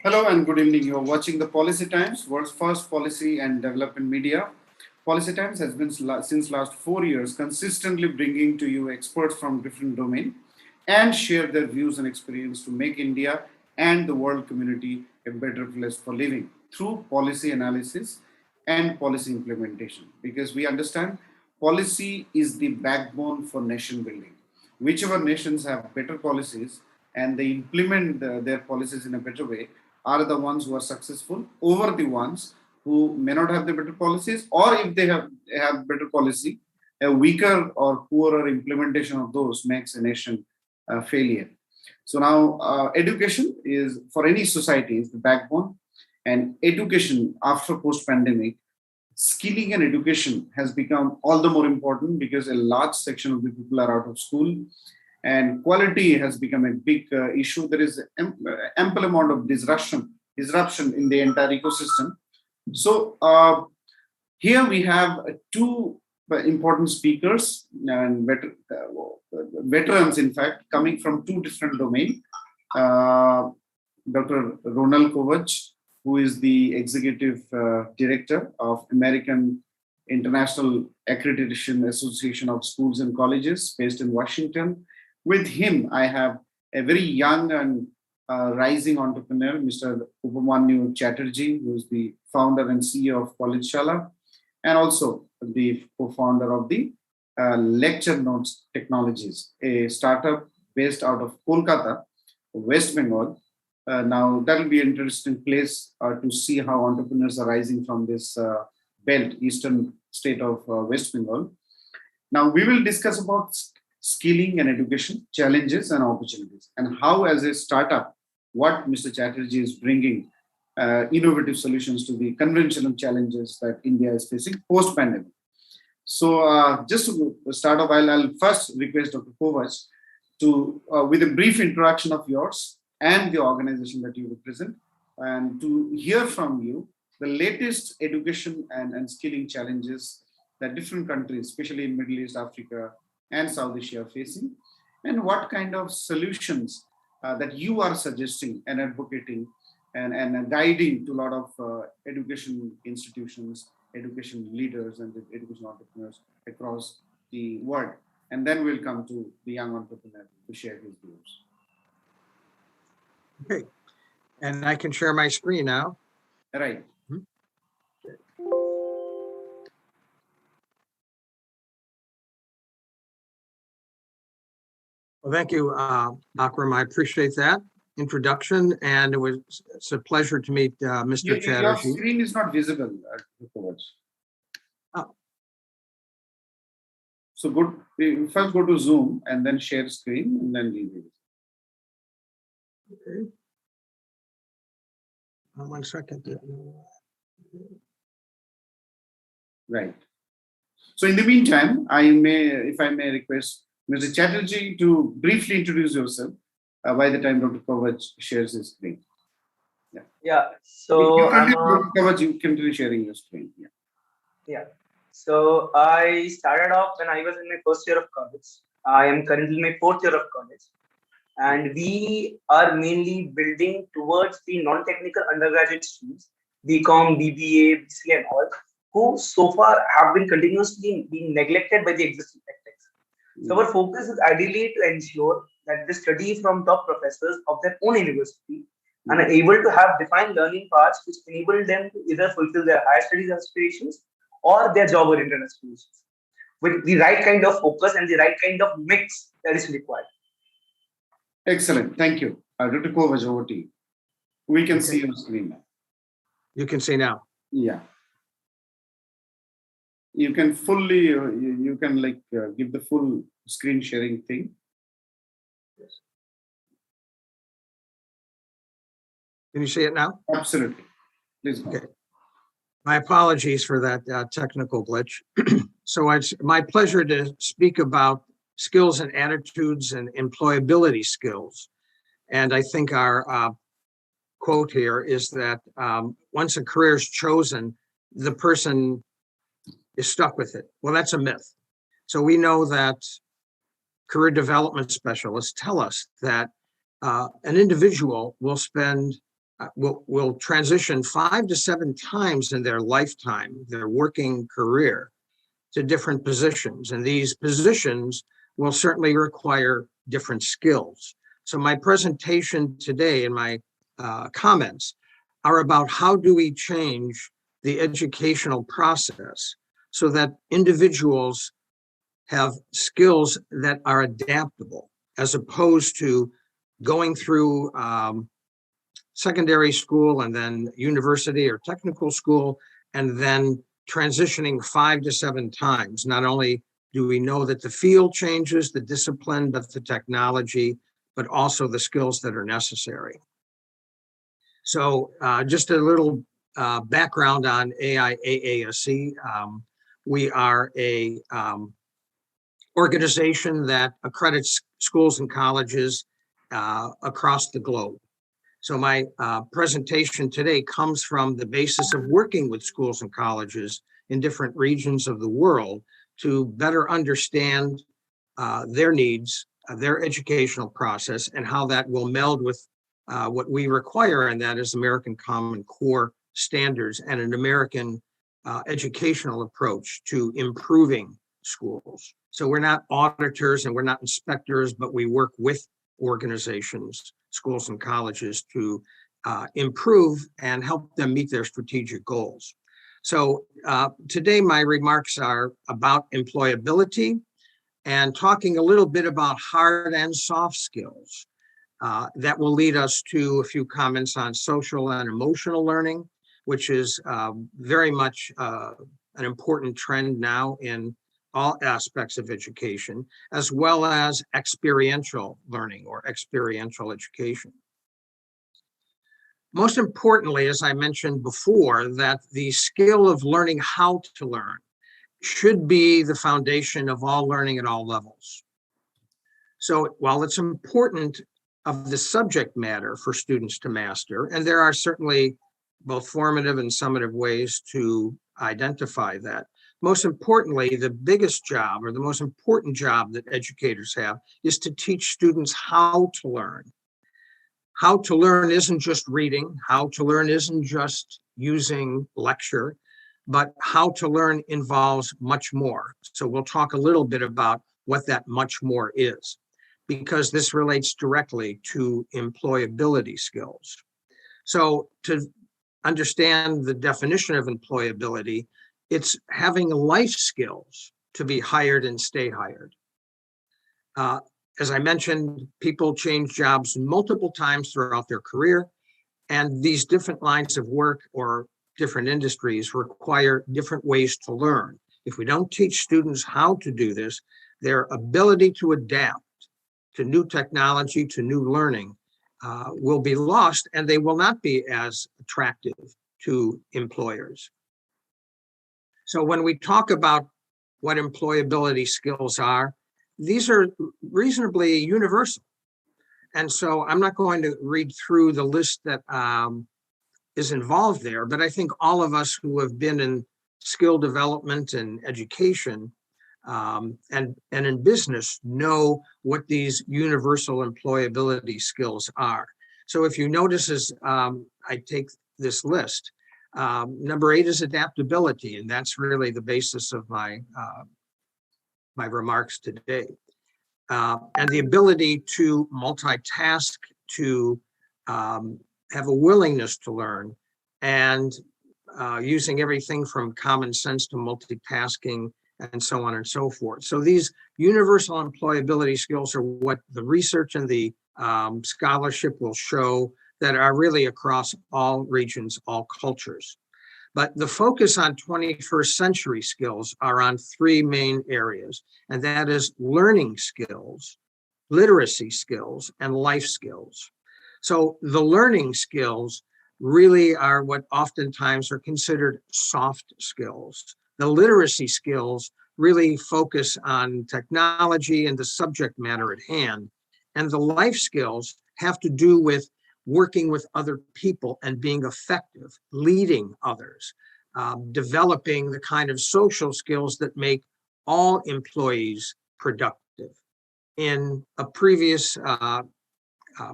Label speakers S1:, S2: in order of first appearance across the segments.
S1: Hello and good evening. You are watching the Policy Times, world's first policy and development media. Policy Times has been since last 4 years consistently bringing to you experts from different domains and share their views and experience to make India and the world community a better place for living through policy analysis and policy implementation. Because we understand policy is the backbone for nation building. Whichever nations have better policies and they implement their policies in a better way are the ones who are successful over the ones who may not have the better policies, or if they have better policy, a weaker or poorer implementation of those makes a nation failure. So now education is for any society is the backbone, and education after post pandemic, skilling and education has become all the more important because a large section of the people are out of school and quality has become a big issue. There is ample amount of disruption in the entire ecosystem. So here we have two important speakers and veterans, in fact, coming from two different domains. Dr. Ronald Kovac, who is the executive director of American International Accreditation Association of Schools and Colleges based in Washington. With him, I have a very young and rising entrepreneur, Mr. Upamanyu Chatterjee, who is the founder and CEO of College Shala, and also the co-founder of the Lecture Notes Technologies, a startup based out of Kolkata, West Bengal. Now, that will be an interesting place to see how entrepreneurs are rising from this belt, eastern state of West Bengal. Now, we will discuss about skilling and education, challenges and opportunities, and how as a startup, what Mr. Chatterjee is bringing innovative solutions to the conventional challenges that India is facing post-pandemic. So just to start off, I'll first request Dr. Kovac to, with a brief introduction of yours and the organization that you represent, and to hear from you the latest education and skilling challenges that different countries, especially in Middle East, Africa, and South Asia are facing, and what kind of solutions that you are suggesting and advocating and guiding to a lot of education institutions, education leaders, and the education entrepreneurs across the world. And then we'll come to the young entrepreneur to share his views.
S2: Okay, and I can share my screen now.
S1: Right.
S2: Well, thank you, Akram. I appreciate that introduction, and it's a pleasure to meet Mr. Chatterjee.
S1: Your screen is not visible.
S2: Oh.
S1: So first go to Zoom and then share screen and then leave it.
S2: Okay. 1 second.
S1: Right. So in the meantime, if I may request Mr. Chatterjee to briefly introduce yourself by the time Dr. Kovac shares his screen.
S3: Yeah. So
S1: Dr. Kovac, you continue sharing your screen.
S3: Yeah. So I started off when I was in my first year of college. I am currently in my fourth year of college. And we are mainly building towards the non-technical undergraduate students, BCom, BBA, BCA and all, who so far have been continuously being neglected by the existing tech. So our focus is ideally to ensure that they study from top professors of their own university and are able to have defined learning paths which enable them to either fulfill their higher studies aspirations or their job-oriented aspirations with the right kind of focus and the right kind of mix that is required.
S1: Excellent. Thank you. Dr. Kovac, over to you. We can see your screen now.
S2: You can see now.
S1: Yeah. You can fully, you can give the full screen sharing thing.
S2: Yes. Can you see it now?
S1: Absolutely. Please go.
S2: Okay. My apologies for that technical glitch. So it's my pleasure to speak about skills and attitudes and employability skills. And I think our quote here is that once a career is chosen, the person is stuck with it. Well, that's a myth. So we know that career development specialists tell us that an individual will spend will transition 5 to 7 times in their lifetime, their working career, to different positions. And these positions will certainly require different skills. So my presentation today and my comments are about how do we change the educational process so that individuals have skills that are adaptable, as opposed to going through secondary school and then university or technical school, and then transitioning 5 to 7 times. Not only do we know that the field changes, the discipline, but the technology, but also the skills that are necessary. So just a little background on AIAASC. We are a organization that accredits schools and colleges across the globe. So my presentation today comes from the basis of working with schools and colleges in different regions of the world to better understand their needs, their educational process, and how that will meld with what we require, and that is American Common Core standards and an American educational approach to improving schools. So we're not auditors and we're not inspectors, but we work with organizations, schools and colleges, to improve and help them meet their strategic goals. So today my remarks are about employability and talking a little bit about hard and soft skills. That will lead us to a few comments on social and emotional learning, which is very much an important trend now in all aspects of education, as well as experiential learning or experiential education. Most importantly, as I mentioned before, that the skill of learning how to learn should be the foundation of all learning at all levels. So while it's important of the subject matter for students to master, and there are certainly both formative and summative ways to identify that, most importantly, the biggest job or the most important job that educators have is to teach students how to learn. How to learn isn't just reading. How to learn isn't just using lecture, but how to learn involves much more. So we'll talk a little bit about what that much more is, because this relates directly to employability skills. So to understand the definition of employability, it's having life skills to be hired and stay hired. As I mentioned, people change jobs multiple times throughout their career, and these different lines of work or different industries require different ways to learn. If we don't teach students how to do this, their ability to adapt to new technology, to new learning, will be lost, and they will not be as attractive to employers. So when we talk about what employability skills are, these are reasonably universal. And so I'm not going to read through the list that is involved there, but I think all of us who have been in skill development and education and in business know what these universal employability skills are. So if you notice as I take this list, number 8 is adaptability, and that's really the basis of my my remarks today. And the ability to multitask, to have a willingness to learn, and using everything from common sense to multitasking and so on and so forth. So these universal employability skills are what the research and the scholarship will show that are really across all regions, all cultures. But the focus on 21st century skills are on 3 main areas, and that is learning skills, literacy skills, and life skills. So the learning skills really are what oftentimes are considered soft skills. The literacy skills really focus on technology and the subject matter at hand. And the life skills have to do with working with other people and being effective, leading others, developing the kind of social skills that make all employees productive. In a previous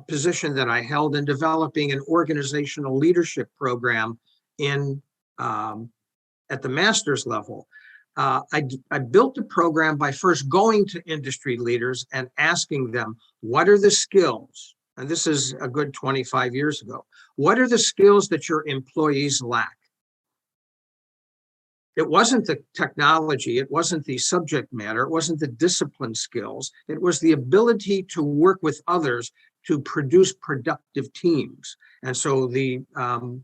S2: position that I held in developing an organizational leadership program in at the master's level. I built the program by first going to industry leaders and asking them, what are the skills? And this is a good 25 years ago. What are the skills that your employees lack? It wasn't the technology, it wasn't the subject matter, it wasn't the discipline skills, it was the ability to work with others to produce productive teams. And so the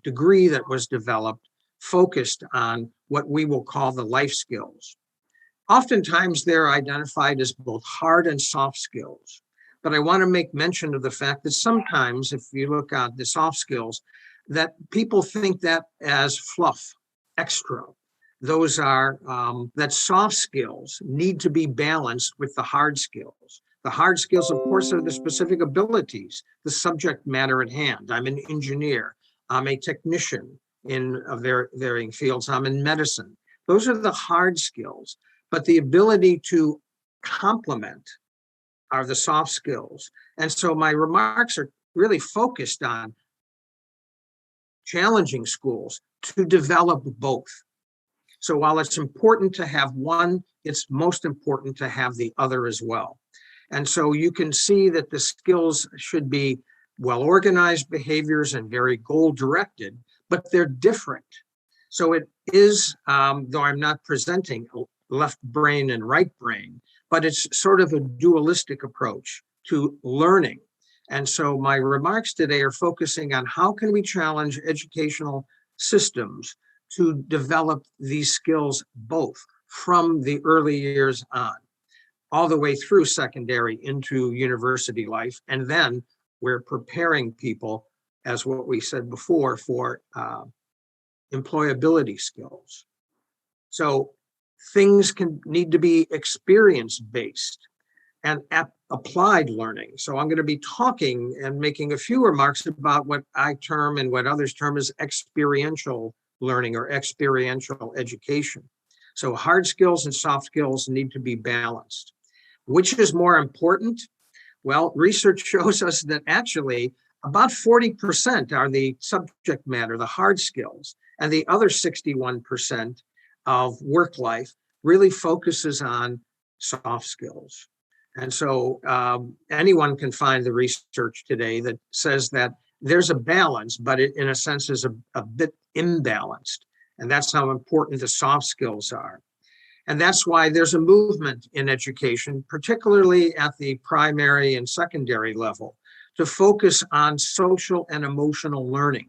S2: degree that was developed focused on what we will call the life skills. Oftentimes they're identified as both hard and soft skills. But I want to make mention of the fact that sometimes, if you look at the soft skills, that people think that as fluff, extra. Those are, that soft skills need to be balanced with the hard skills. The hard skills, of course, are the specific abilities, the subject matter at hand. I'm an engineer, I'm a technician in varying fields, I'm in medicine. Those are the hard skills, but the ability to complement are the soft skills. And so my remarks are really focused on challenging schools to develop both. So while it's important to have one, it's most important to have the other as well. And so you can see that the skills should be well-organized behaviors and very goal-directed, but they're different. So it is, though I'm not presenting left brain and right brain, but it's sort of a dualistic approach to learning. And so my remarks today are focusing on how can we challenge educational systems to develop these skills both from the early years on, all the way through secondary into university life. And then we're preparing people, as what we said before, for employability skills. So things need to be experience-based and applied learning. So I'm going to be talking and making a few remarks about what I term and what others term as experiential learning or experiential education. So hard skills and soft skills need to be balanced. Which is more important? Well, research shows us that actually about 40% are the subject matter, the hard skills, and the other 61% of work life really focuses on soft skills. And so anyone can find the research today that says that there's a balance, but it in a sense is a bit imbalanced. And that's how important the soft skills are. And that's why there's a movement in education, particularly at the primary and secondary level, to focus on social and emotional learning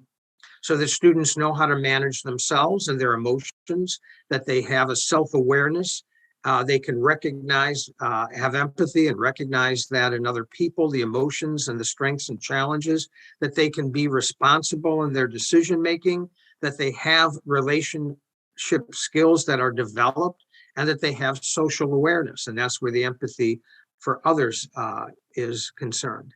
S2: so that students know how to manage themselves and their emotions, that they have a self-awareness, they can recognize, have empathy and recognize that in other people, the emotions and the strengths and challenges, that they can be responsible in their decision-making, that they have relationship skills that are developed, and that they have social awareness. And that's where the empathy for others is concerned.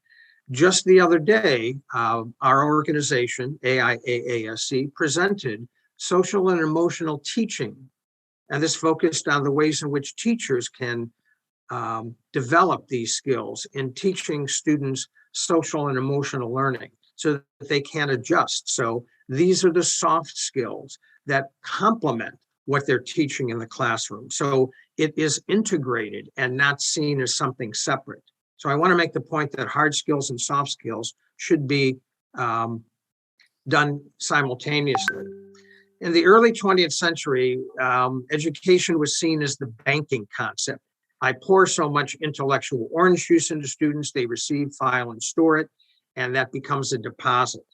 S2: Just the other day, our organization, AIAASC, presented social and emotional teaching. And this focused on the ways in which teachers can develop these skills in teaching students social and emotional learning so that they can adjust. So these are the soft skills that complement what they're teaching in the classroom. So it is integrated and not seen as something separate. So I want to make the point that hard skills and soft skills should be done simultaneously. In the early 20th century, education was seen as the banking concept. I pour so much intellectual orange juice into students, they receive, file, and store it, and that becomes a deposit.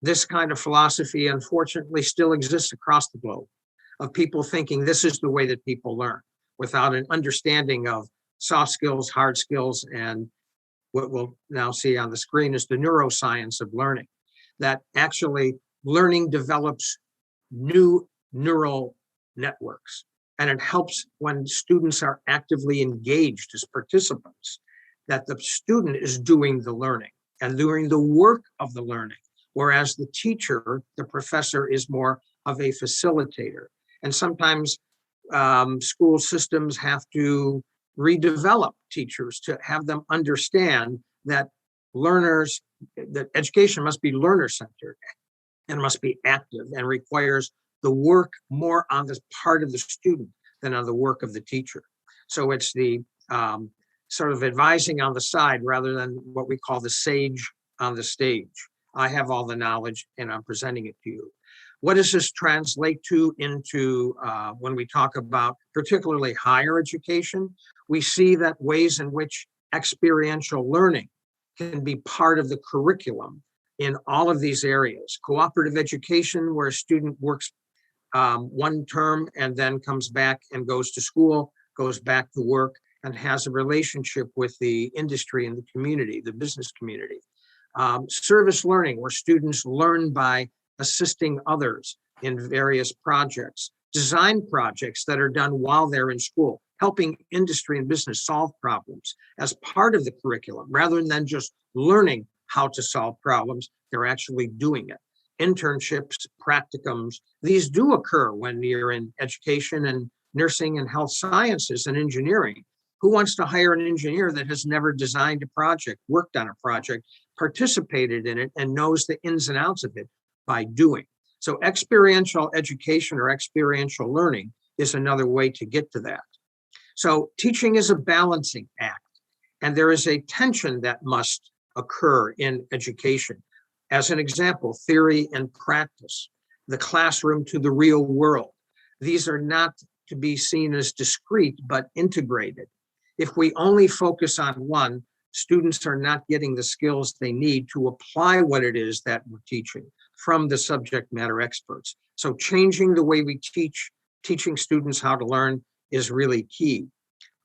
S2: This kind of philosophy, unfortunately, still exists across the globe, of people thinking this is the way that people learn, without an understanding of soft skills, hard skills, and what we'll now see on the screen is the neuroscience of learning, that actually learning develops new neural networks. And it helps when students are actively engaged as participants, that the student is doing the learning and doing the work of the learning, whereas the teacher, the professor, is more of a facilitator. And sometimes school systems have to redevelop teachers to have them understand that learners, that education must be learner-centered and must be active and requires the work more on the part of the student than on the work of the teacher. So it's the sort of advising on the side rather than what we call the sage on the stage. I have all the knowledge and I'm presenting it to you. What does this translate to into when we talk about particularly higher education? We see that ways in which experiential learning can be part of the curriculum in all of these areas. Cooperative education, where a student works one term and then comes back and goes to school, goes back to work, and has a relationship with the industry and the community, the business community. Service learning, where students learn by assisting others in various projects. Design projects that are done while they're in school, helping industry and business solve problems as part of the curriculum, rather than just learning how to solve problems, they're actually doing it. Internships, practicums, these do occur when you're in education and nursing and health sciences and engineering. Who wants to hire an engineer that has never designed a project, worked on a project, participated in it, and knows the ins and outs of it by doing? So experiential education or experiential learning is another way to get to that. So teaching is a balancing act, and there is a tension that must occur in education. As an example, theory and practice, the classroom to the real world. These are not to be seen as discrete, but integrated. If we only focus on one, students are not getting the skills they need to apply what it is that we're teaching from the subject matter experts. So changing the way we teach, teaching students how to learn is really key.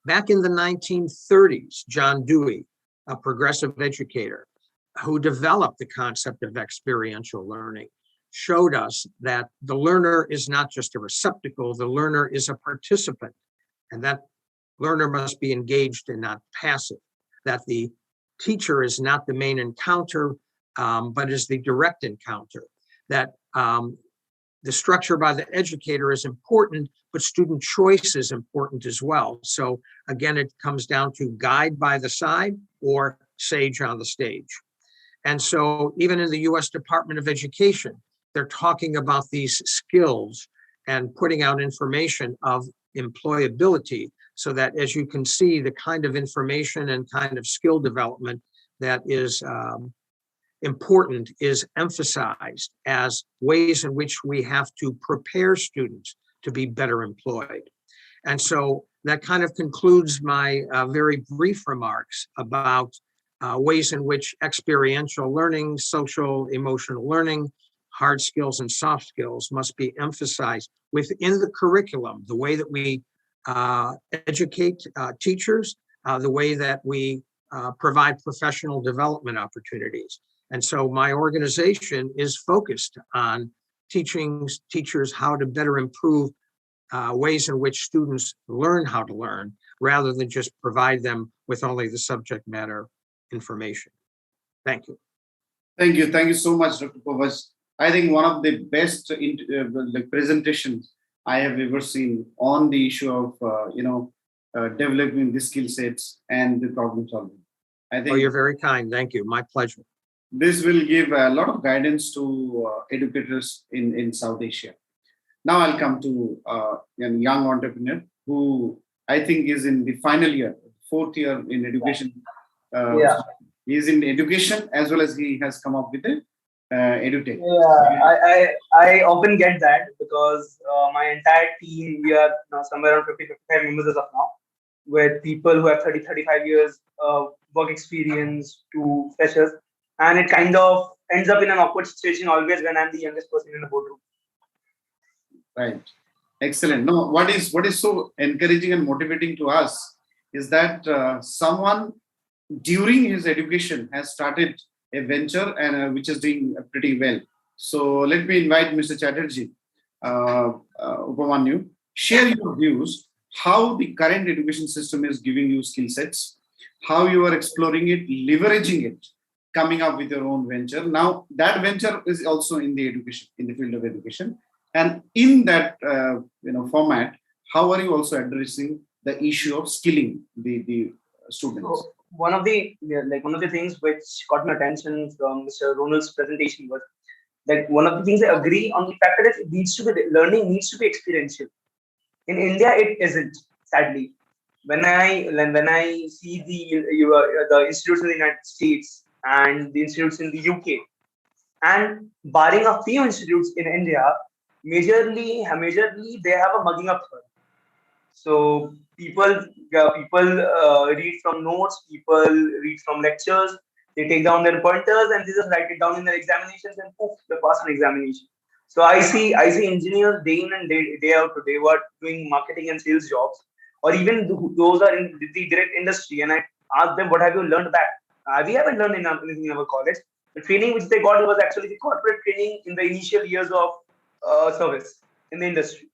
S2: Back in the 1930s, John Dewey, a progressive educator who developed the concept of experiential learning, showed us that the learner is not just a receptacle, the learner is a participant, and that learner must be engaged and not passive, that the teacher is not the main encounter, but is the direct encounter, that the structure by the educator is important, but student choice is important as well. So again, it comes down to guide by the side or sage on the stage. And so even in the US Department of Education, they're talking about these skills and putting out information of employability, so that, as you can see, the kind of information and kind of skill development that is important is emphasized as ways in which we have to prepare students to be better employed. And so that kind of concludes my very brief remarks about ways in which experiential learning, social emotional learning, hard skills and soft skills must be emphasized within the curriculum, the way that we educate teachers, the way that we provide professional development opportunities. And so my organization is focused on teaching teachers how to better improve ways in which students learn how to learn, rather than just provide them with only the subject matter information. Thank you.
S1: Thank you. Thank you so much, Dr. Pavas. I think one of the best presentations I have ever seen on the issue of, developing the skill sets and the problem solving. I think
S2: you're very kind. Thank you. My pleasure.
S1: This will give a lot of guidance to educators in South Asia. Now I'll come to a young entrepreneur who I think is in the final year, fourth year in education. He's in education as well as he has come up with a edutech.
S3: Yeah, I often get that because my entire team, we are now somewhere around 50, 55 members as of now, with people who have 30, 35 years work experience to freshers. And it kind of ends up in an awkward situation always when I'm the youngest person in the boardroom.
S1: Right. Excellent. No, what is so encouraging and motivating to us is that someone during his education has started a venture and which is doing pretty well. So let me invite Mr. Chatterjee, Upamanyu, share your views, how the current education system is giving you skill sets, how you are exploring it, leveraging it, coming up with your own venture. Now that venture is also in the education, in the field of education. And in that format, how are you also addressing the issue of skilling the students?
S3: one of the things which caught my attention from Mr. Ronald's presentation was that one of the things I agree on the fact that it needs to be learning needs to be experiential. In India, it isn't, sadly. When I see the institutes in the United States and the institutes in the UK, and barring a few institutes in India, majorly they have a mugging up third. So people read from notes, people read from lectures, they take down their pointers and they just write it down in their examinations and poof, they pass an examination. So I see engineers day in and day out today who are doing marketing and sales jobs, or even those are in the direct industry, and I ask them, what have you learned back? We haven't learned anything in our college. The training which they got was actually the corporate training in the initial years of service in the industry,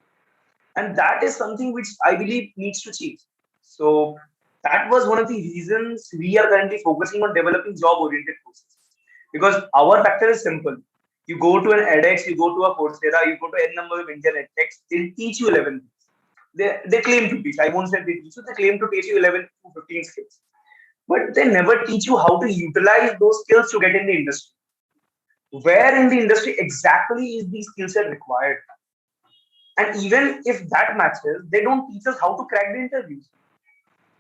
S3: and that is something which I believe needs to change. So that was one of the reasons we are currently focusing on developing job oriented courses, because our factor is simple. You go to an edX, you go to a Coursera, you go to n number of Indian edX, they'll teach you 11 things. They claim to teach, I won't say they teach you, they claim to teach you 11 to 15 skills, but they never teach you how to utilize those skills to get in the industry. Where in the industry exactly is the skill set required? And even if that matches, they don't teach us how to crack the interviews.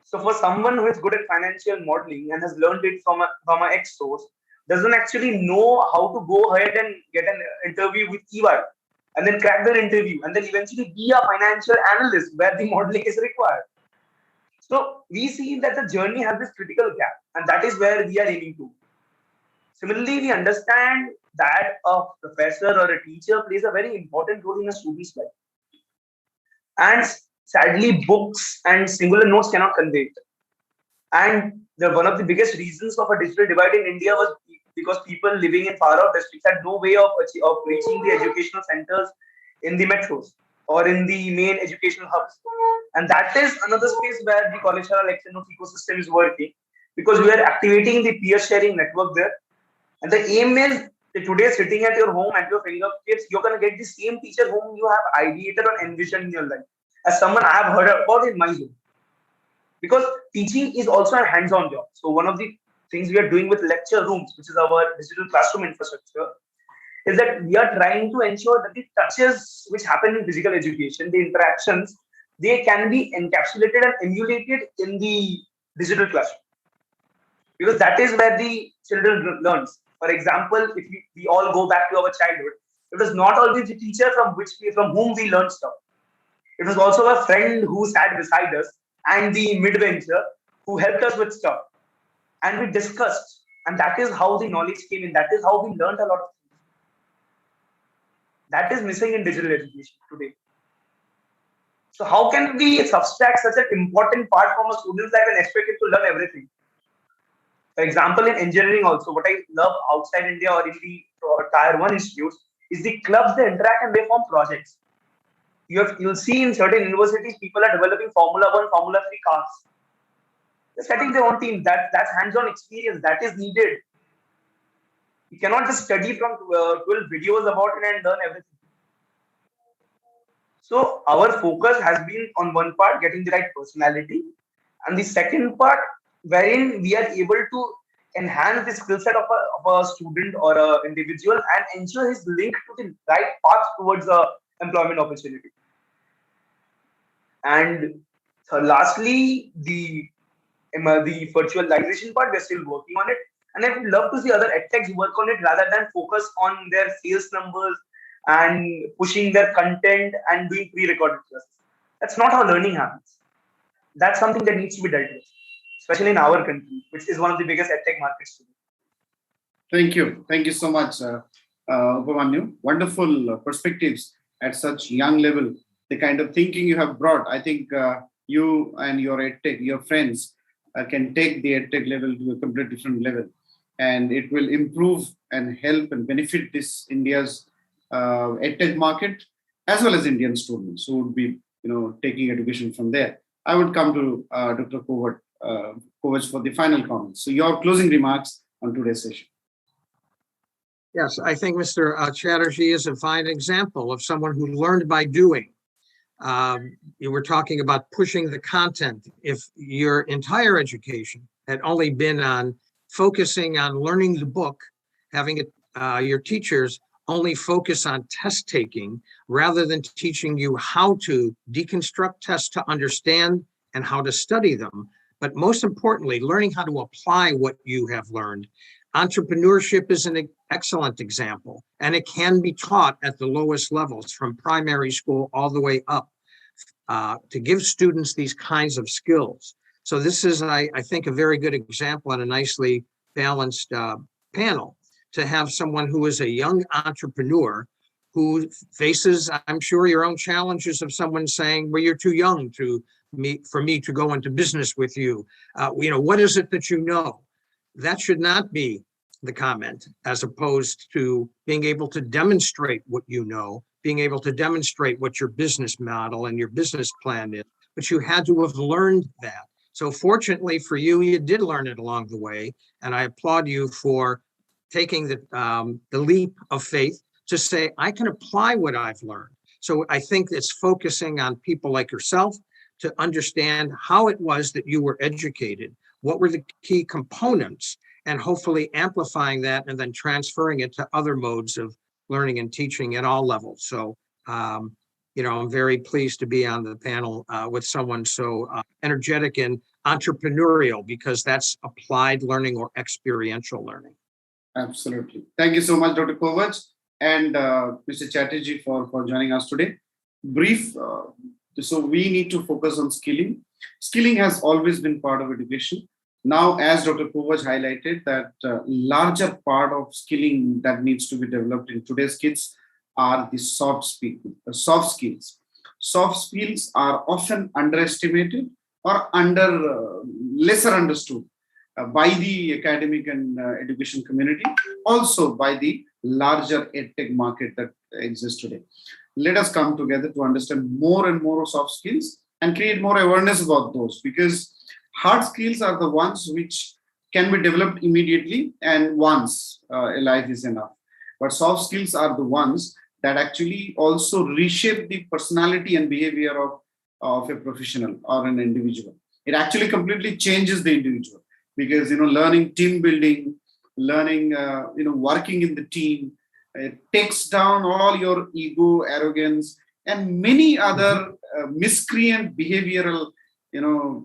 S3: So for someone who is good at financial modeling and has learned it from a X source, doesn't actually know how to go ahead and get an interview with EY and then crack the interview and then eventually be a financial analyst where the modeling is required. So we see that the journey has this critical gap, and that is where we are aiming to. Similarly, we understand that a professor or a teacher plays a very important role in a student's life. And sadly, books and singular notes cannot convey it. And one of the biggest reasons of a digital divide in India was because people living in far off districts had no way of reaching the educational centers in the metros or in the main educational hubs. And that is another space where the college lecture notes ecosystem is working, because we are activating the peer sharing network there. And the aim is that today, sitting at your home at your fingertips, you're going to get the same teacher whom you have ideated or envisioned in your life, as someone I have heard about in my zone. Because teaching is also a hands-on job. So one of the things we are doing with lecture rooms, which is our digital classroom infrastructure, is that we are trying to ensure that the touches which happen in physical education, the interactions, they can be encapsulated and emulated in the digital classroom. Because that is where the children learns. For example, if we all go back to our childhood, it was not always the teacher from whom we learned stuff. It was also a friend who sat beside us and the mid-bencher who helped us with stuff. And we discussed. And that is how the knowledge came in. That is how we learned a lot of things. That is missing in digital education today. So how can we subtract such an important part from a student's life and expect it to learn everything? For example, in engineering also, what I love outside India or in the tier 1 institutes is the clubs, they interact and they form projects. You'll see in certain universities, people are developing Formula 1, Formula 3 cars. They're setting their own team. That's hands-on experience. That is needed. You cannot just study from 12 videos about it and learn everything. So our focus has been on one part, getting the right personality. And the second part, wherein we are able to enhance the skill set of a student or an individual and ensure his link to the right path towards a employment opportunity. And lastly, the virtualization part, we're still working on it. And I would love to see other edtechs work on it rather than focus on their sales numbers and pushing their content and doing pre-recorded classes. That's not how learning happens. That's something that needs to be dealt with, especially in our country, which is one of the biggest edtech markets today.
S1: Thank you. Thank you so much, Upamanyu. Wonderful perspectives at such young level. The kind of thinking you have brought, I think you and your edtech, your friends can take the edtech level to a completely different level. And it will improve and help and benefit this India's edtech market, as well as Indian students who would be taking education from there. I would come to Dr. Kovac for the final comments. So your closing remarks on today's session.
S2: Yes, I think Mr. Chatterjee is a fine example of someone who learned by doing. You were talking about pushing the content. If your entire education had only been on focusing on learning the book, having it, your teachers only focus on test taking rather than teaching you how to deconstruct tests to understand and how to study them. But most importantly, learning how to apply what you have learned. Entrepreneurship is an excellent example, and it can be taught at the lowest levels from primary school all the way up to give students these kinds of skills. So this is, I think, a very good example and a nicely balanced panel to have someone who is a young entrepreneur who faces, I'm sure, your own challenges of someone saying, well, you're too young for me to go into business with you. What is it that you know? That should not be the comment, as opposed to being able to demonstrate what you know, being able to demonstrate what your business model and your business plan is, but you had to have learned that. So fortunately for you, you did learn it along the way, and I applaud you for taking the leap of faith to say, I can apply what I've learned. So I think it's focusing on people like yourself to understand how it was that you were educated, what were the key components, and hopefully amplifying that and then transferring it to other modes of learning and teaching at all levels. So, I'm very pleased to be on the panel with someone so energetic and entrepreneurial, because that's applied learning or experiential learning.
S1: Absolutely. Thank you so much, Dr. Kovach and Mr. Chatterjee for joining us today. Brief. So we need to focus on skilling. Skilling has always been part of education. Now, as Dr. Kovach highlighted, that larger part of skilling that needs to be developed in today's kids are the soft skills. Soft skills are often underestimated or lesser understood by the academic and education community, also by the larger edtech market that exists today. Let us come together to understand more and more of soft skills and create more awareness about those, because hard skills are the ones which can be developed immediately and once a life is enough. But soft skills are the ones that actually also reshape the personality and behavior of a professional or an individual. It actually completely changes the individual, because learning team building, learning working in the team, it takes down all your ego, arrogance, and many other miscreant behavioral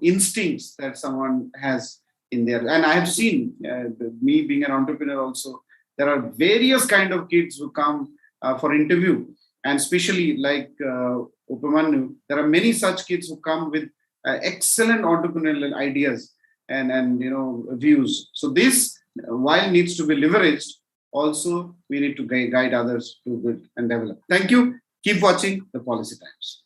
S1: instincts that someone has in there. And I have seen, me being an entrepreneur also, there are various kind of kids who come for interview, and especially like Upamanyu, there are many such kids who come with excellent entrepreneurial ideas and views. So this, while needs to be leveraged, also we need to guide others to build and develop. Thank you. Keep watching the Policy Times.